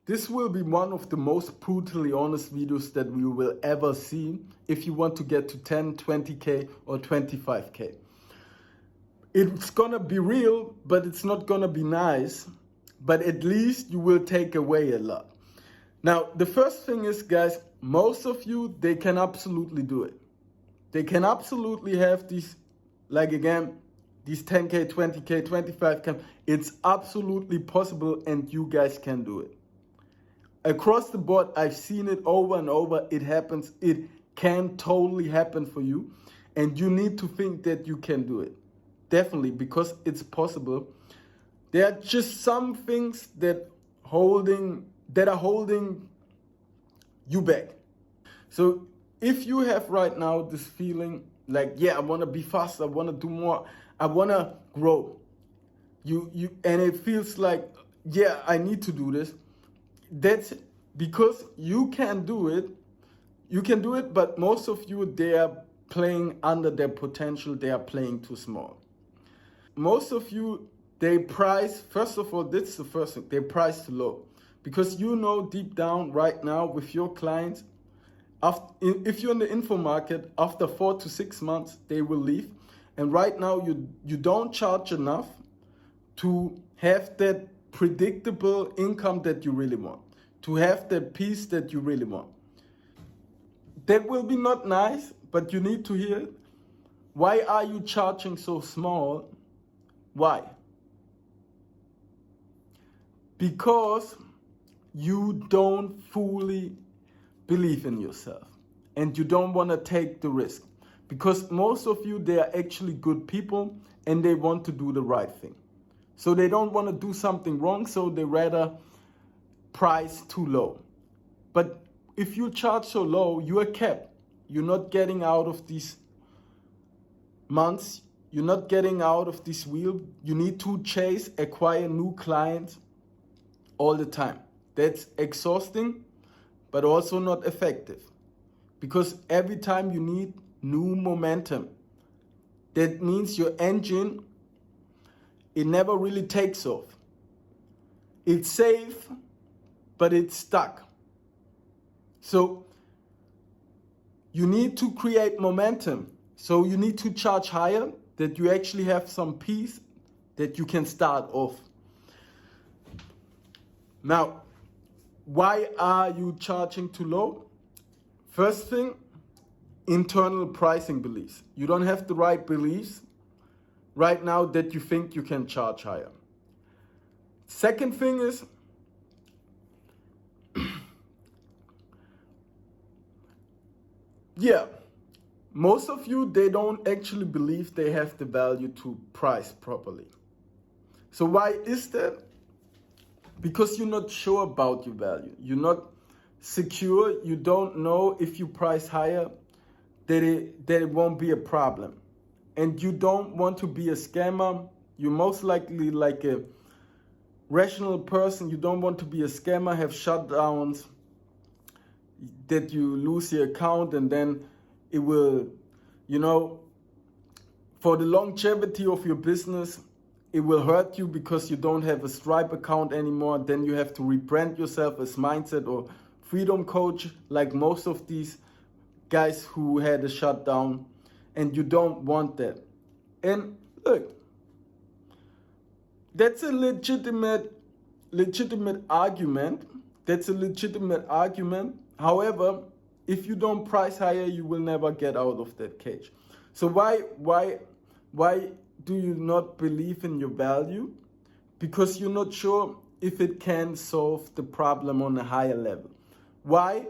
This will be one of the most brutally honest videos that we will ever see if you want to get to 10, 20K or 25K. It's gonna be real, but it's not gonna be nice, but at least you will take away a lot. Now, the first thing is, guys, most of you, they can absolutely do it. They can absolutely have these, like again, these 10K, 20K, 25K. It's absolutely possible and you guys can do it. Across the board, I've seen it over and over. It happens. It can totally happen for you. And you need to think that you can do it. Definitely, because it's possible. There are just some things that are holding you back. So if you have right now this feeling like, yeah, I want to be fast, I want to do more, I want to grow, and it feels like, yeah, I need to do this. That's because you can do it. You can do it, but most of you, they are playing under their potential. They are playing too small. Most of you, they price, first of all, that's the first thing, they price too low. Because you know deep down right now with your clients, if you're in the info market, after 4 to 6 months, they will leave. And right now, you don't charge enough to have that predictable income that you really want, to have that peace that you really want. That will be not nice, but you need to hear it. Why are you charging so small? Why? Because you don't fully believe in yourself and you don't want to take the risk. Because most of you, they are actually good people and they want to do the right thing. So they don't want to do something wrong, so they rather price too low. But if you charge so low, you are capped. You're not getting out of these months. You're not getting out of this wheel. You need to acquire new clients all the time. That's exhausting, but also not effective. Because every time you need new momentum, that means your engine, it never really takes off. It's safe, but it's stuck. So you need to create momentum. So you need to charge higher, that you actually have some peace, that you can start off. Now, why are you charging too low? First thing, internal pricing beliefs. You don't have the right beliefs right now that you think you can charge higher. Second thing is, yeah, most of you, they don't actually believe they have the value to price properly. So why is that? Because you're not sure about your value. You're not secure. You don't know if you price higher that it won't be a problem. And you don't want to be a scammer. You're most likely like a rational person. You don't want to be a scammer, have shutdowns, that you lose your account and then it will, for the longevity of your business, it will hurt you because you don't have a Stripe account anymore. Then you have to rebrand yourself as Mindset or Freedom Coach, like most of these guys who had a shutdown, and you don't want that. And look, that's a legitimate argument. That's a legitimate argument. However, if you don't price higher, you will never get out of that cage. So why do you not believe in your value? Because you're not sure if it can solve the problem on a higher level. Why?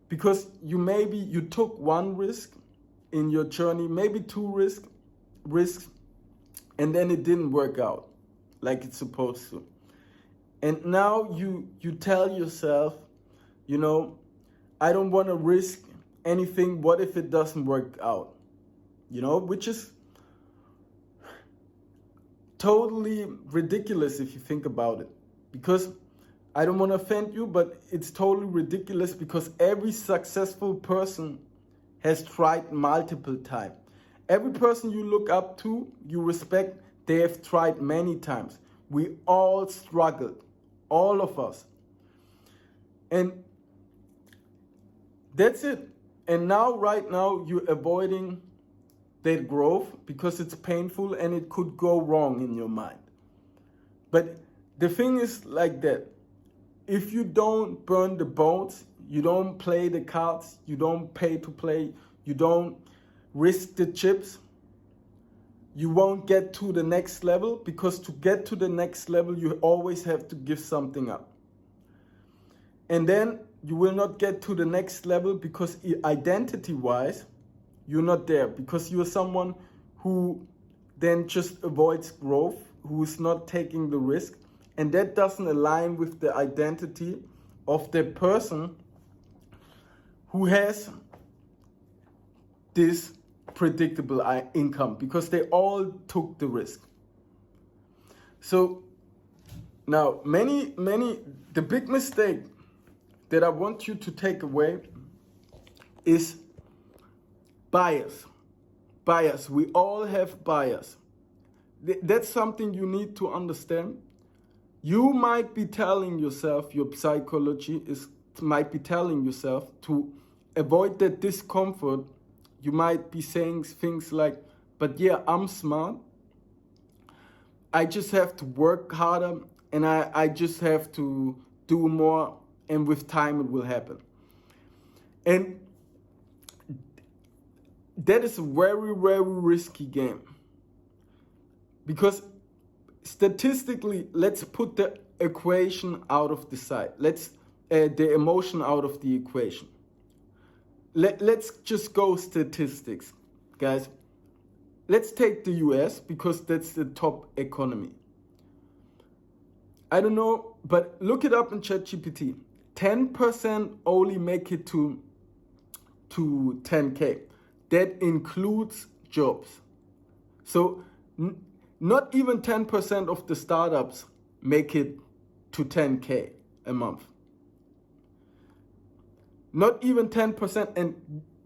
Because you took one risk in your journey, maybe two risks, and then it didn't work out like it's supposed to. And now you tell yourself, I don't want to risk anything. What if it doesn't work out? Which is totally ridiculous if you think about it. Because I don't want to offend you, but it's totally ridiculous because every successful person has tried multiple times. Every person you look up to, you respect, they have tried many times. We all struggled, all of us. And that's it. And now, right now, you're avoiding that growth because it's painful and it could go wrong in your mind. But the thing is like that. If you don't burn the boats, you don't play the cards, you don't pay to play, you don't risk the chips, you won't get to the next level, because to get to the next level, you always have to give something up. And then you will not get to the next level because identity-wise, you're not there, because you're someone who then just avoids growth, who is not taking the risk, and that doesn't align with the identity of the person who has this predictable income, because they all took the risk. So now the big mistake that I want you to take away is bias. Bias. We all have bias. That's something you need to understand. You might be telling yourself, your psychology might be telling yourself to avoid that discomfort. You might be saying things like, but yeah, I'm smart. I just have to work harder, and I just have to do more, and with time it will happen. And that is a very, very risky game. Because statistically, let's put the equation out of the side. Let's the emotion out of the equation. Let's just go statistics, guys. Let's take the US, because that's the top economy. I don't know, but look it up in ChatGPT. 10% only make it to 10K. That includes jobs. So not even 10% of the startups make it to 10K a month. Not even 10%, and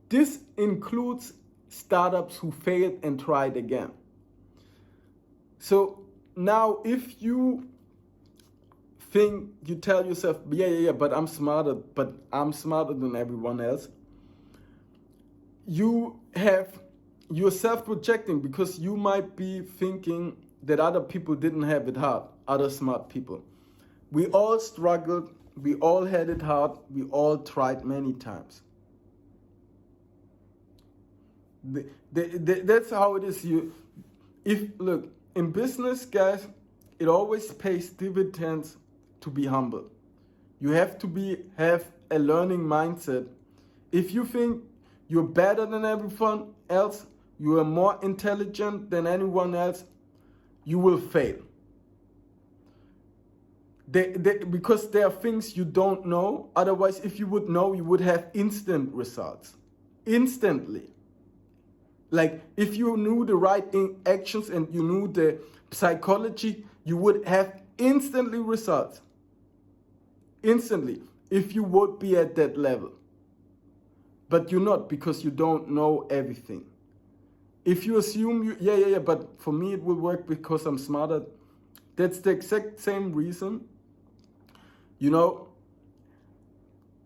this includes startups who failed and tried again. So now if you think, you tell yourself, yeah, but I'm smarter than everyone else, you're self-projecting, because you might be thinking that other people didn't have it hard, other smart people. We all struggled, we all had it hard, we all tried many times. That's how it is. Look, in business, guys, it always pays dividends to be humble. You have to have a learning mindset. If you think you're better than everyone else, you are more intelligent than anyone else, you will fail. Because there are things you don't know. Otherwise, if you would know, you would have instant results. Instantly. Like, if you knew the right actions and you knew the psychology, you would have instantly results. Instantly. If you would be at that level. But you're not, because you don't know everything. If you assume but for me it will work because I'm smarter, that's the exact same reason. You know,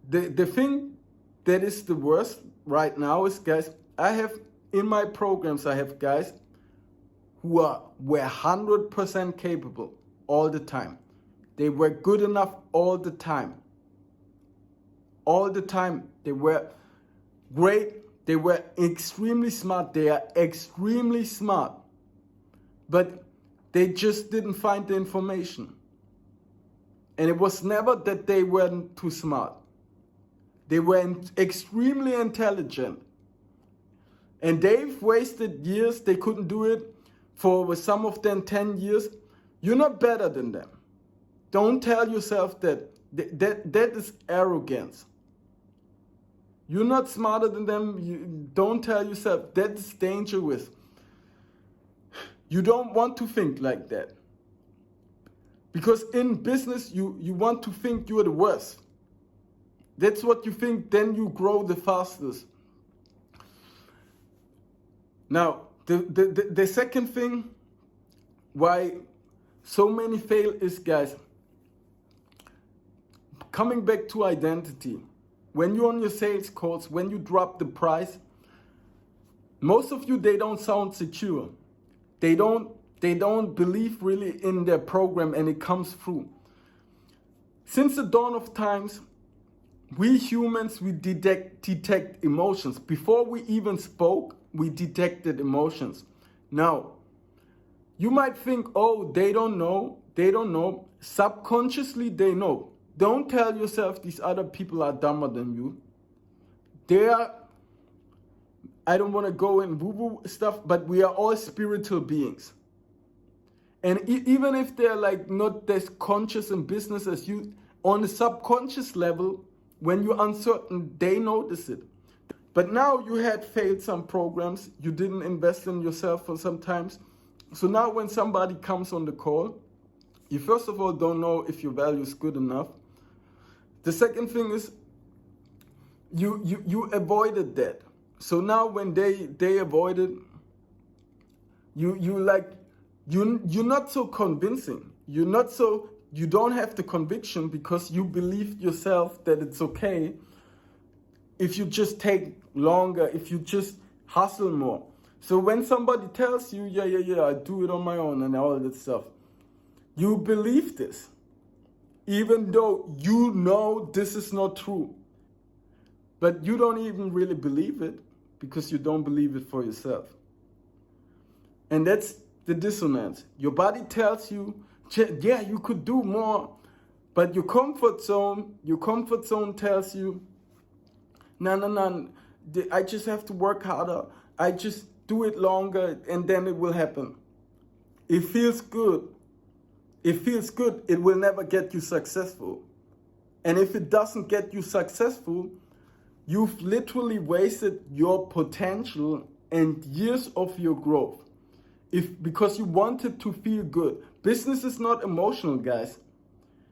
the thing that is the worst right now is, guys, in my programs, I have guys who were 100% capable all the time. They were good enough all the time. All the time. They were great. They were extremely smart. They are extremely smart. But they just didn't find the information. And it was never that they weren't too smart. They were extremely intelligent. And they've wasted years. They couldn't do it for some of them 10 years. You're not better than them. Don't tell yourself that. That is arrogance. You're not smarter than them. Don't tell yourself. That is dangerous. You don't want to think like that. Because in business, you want to think you're the worst. That's what you think, then you grow the fastest. Now, the second thing why so many fail is, guys, coming back to identity, when you're on your sales calls, when you drop the price, most of you, they don't sound secure. They don't believe really in their program, and it comes through. Since the dawn of times, we humans, we detect emotions. Before we even spoke, we detected emotions. Now, you might think, oh, they don't know. They don't know. Subconsciously, they know. Don't tell yourself these other people are dumber than you. They are, I don't want to go in woo-woo stuff, but we are all spiritual beings. And even if they're like not as conscious in business as you, on the subconscious level, when you're uncertain, they notice it. But now you had failed some programs, you didn't invest in yourself for some times. So now when somebody comes on the call, you first of all don't know if your value is good enough. The second thing is you avoided that. So now when they avoided, you're not so convincing. You don't have the conviction because you believed yourself that it's okay if you just take longer, if you just hustle more. So when somebody tells you, yeah, I do it on my own and all that stuff, you believe this, even though you know this is not true. But you don't even really believe it because you don't believe it for yourself. And that's the dissonance. Your body tells you, yeah, you could do more, but your comfort zone tells you, no, I just have to work harder. I just do it longer and then it will happen. It feels good. It will never get you successful. And if it doesn't get you successful, you've literally wasted your potential and years of your growth. Because you wanted to feel good. Business is not emotional, guys.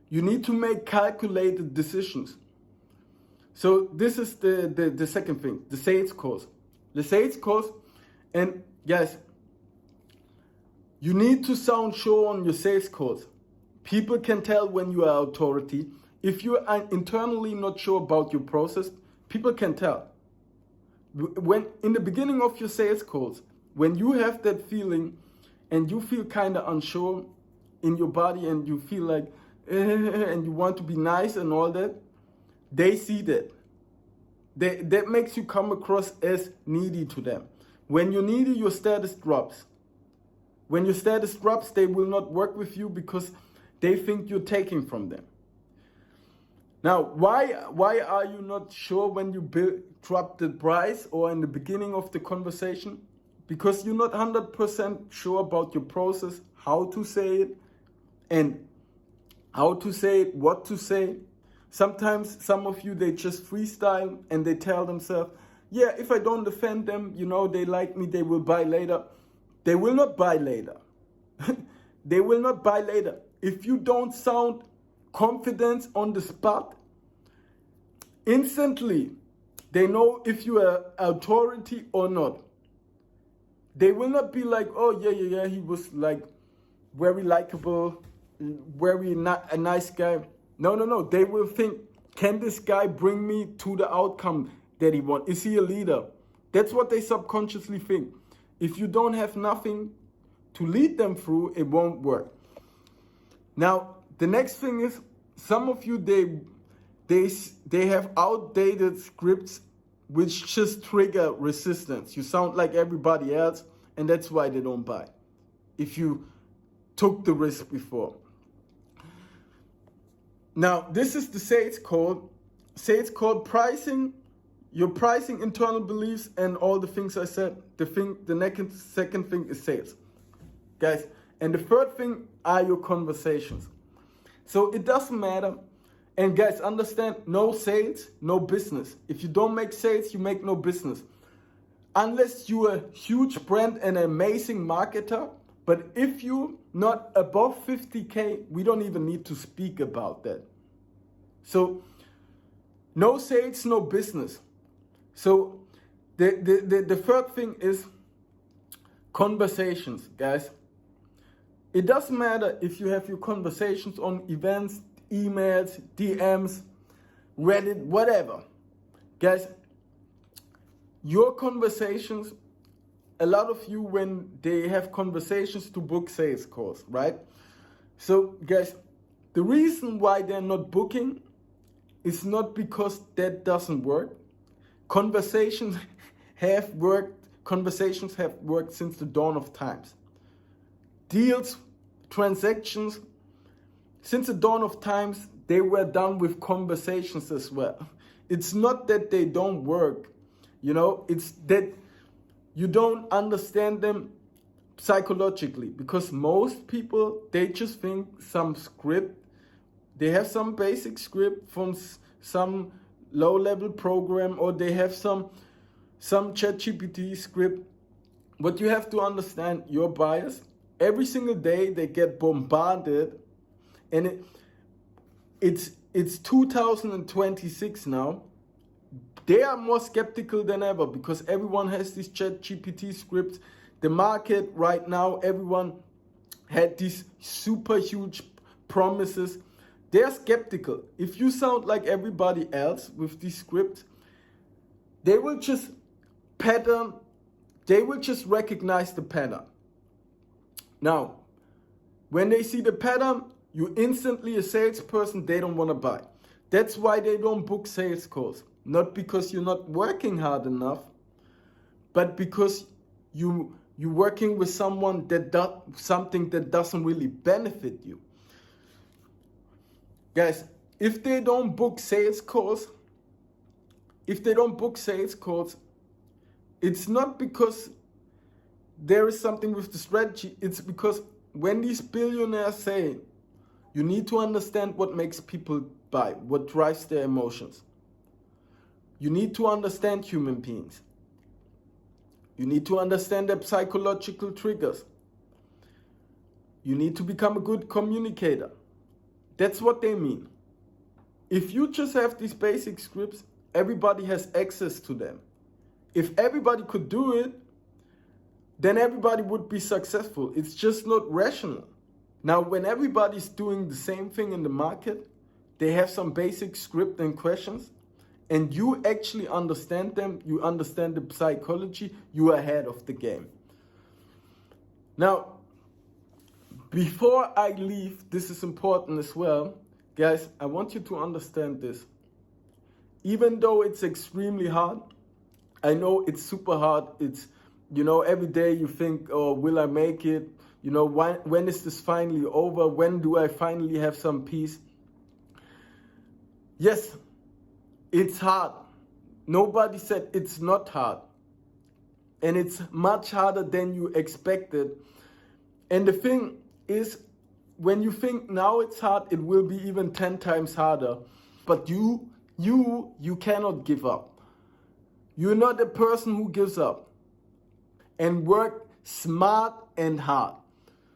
You need to make calculated decisions. So this is the second thing, the sales calls. The sales calls, and guys, you need to sound sure on your sales calls. People can tell when you are authority. If you are internally not sure about your process, people can tell. When in the beginning of your sales calls, when you have that feeling and you feel kind of unsure in your body and you feel like, and you want to be nice and all that, they see that. That makes you come across as needy to them. When you're needy, your status drops. When your status drops, they will not work with you because they think you're taking from them. Now, why are you not sure when you drop the price or in the beginning of the conversation? Because you're not 100% sure about your process, how to say it, and how to say it, what to say. Sometimes some of you, they just freestyle and they tell themselves, yeah, if I don't defend them, they like me, they will buy later. They will not buy later. They will not buy later. If you don't sound confident on the spot, instantly, they know if you are authority or not. They will not be like, oh, yeah, he was like very likable, a nice guy. No. They will think, can this guy bring me to the outcome that he wants? Is he a leader? That's what they subconsciously think. If you don't have nothing to lead them through, it won't work. Now, the next thing is, some of you, they have outdated scripts which just trigger resistance. You sound like everybody else, and that's why they don't buy. If you took the risk before. Now, this is the sales call. Sales call pricing, your pricing, internal beliefs, and all the things I said. The second thing is sales. Guys, and the third thing are your conversations. So it doesn't matter. And guys, understand, no sales, no business. If you don't make sales, you make no business. Unless you're a huge brand and an amazing marketer. But if you're not above 50K, we don't even need to speak about that. So no sales, no business. So the third thing is conversations, guys. It doesn't matter if you have your conversations on events, emails, DMs, Reddit, whatever. Guys, your conversations, a lot of you, when they have conversations to book sales calls, right? So guys, the reason why they're not booking is not because that doesn't work. Conversations have worked since the dawn of times. Deals, transactions, since the dawn of times, they were done with conversations as well. It's not that they don't work, it's that you don't understand them psychologically, because most people, they just think some script, they have some basic script from some low-level program, or they have some ChatGPT script. But you have to understand, your buyers, every single day they get bombarded, and it's 2026 now. They are more skeptical than ever because everyone has these ChatGPT scripts. The market right now, everyone had these super huge promises. They're skeptical. If you sound like everybody else with these scripts, they will just recognize the pattern. Now, when they see the pattern, you instantly, a salesperson, they don't want to buy. That's why they don't book sales calls. Not because you're not working hard enough, but because you're working with someone that does something that doesn't really benefit you. Guys, if they don't book sales calls, it's not because there is something with the strategy. It's because when these billionaires say, you need to understand what makes people buy, what drives their emotions. You need to understand human beings. You need to understand their psychological triggers. You need to become a good communicator. That's what they mean. If you just have these basic scripts, everybody has access to them. If everybody could do it, then everybody would be successful. It's just not rational. Now, when everybody's doing the same thing in the market, they have some basic script and questions, and you actually understand them, you understand the psychology, you are ahead of the game. Now, before I leave, this is important as well, guys, I want you to understand this. Even though it's extremely hard, I know it's super hard, it's, every day you think, oh, will I make it? When is this finally over? When do I finally have some peace? Yes, it's hard. Nobody said it's not hard. And it's much harder than you expected. And the thing is, when you think now it's hard, it will be even 10 times harder. But you cannot give up. You're not a person who gives up. And work smart and hard.